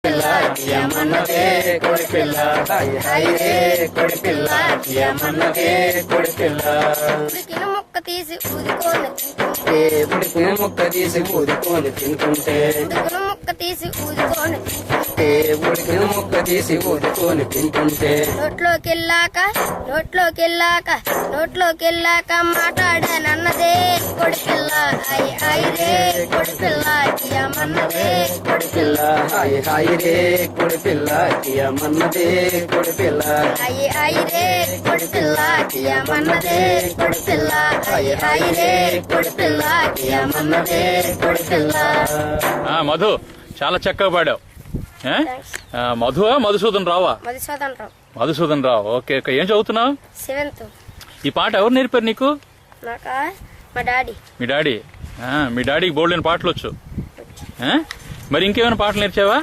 పిల్ల తీయమన్నదే కొడి పిల్ల హాయ్ హాయ్ రే కొడి పిల్ల తీయమన్నదే కొడి పిల్ల ఉడికిన ముక్క తీసి ఊదుకొని తింటుంటే ఉడికిన ముక్క తీసి ఊదుకొని తింటుంటే ఉడికిన ముక్క తీసి ఊదుకొని ఉడికిన ముక్క తీసి ఊదుకొని తింటుంటే నోట్లోకెళ్ళాక మాట్లాడానన్నదే కొడి పిల్ల హాయ్ హాయ్ రే కొడి పిల్ల తీయమన్నదే కొడి పిల్ల హాయ్ హాయ్ రే కొడి పిల్ల తీయమన్నదే కొడి పిల్ల హాయ్ హాయ్ రే కొడి పిల్ల తీయమన్నదే కొడి పిల్ల హాయ్ హాయ్ రే కొడి పిల్ల తీయమన్నదే కొడి పిల్ల. మధు చాలా చక్కగా పాడావు. మధువా మధుసూదన్ రావా? మధుసూదన్ రావు. Okay okay. ఏం చదువుతున్నావు? 7th. ఈ పాట ఎవరు నేర్పారు నీకు? నాకా మా డాడీ. మీ డాడీ. మీ డాడీకి బోల్డెన్ పాటలు వచ్చు. మరి ఇంకేమైనా పాటలు నేర్చావా?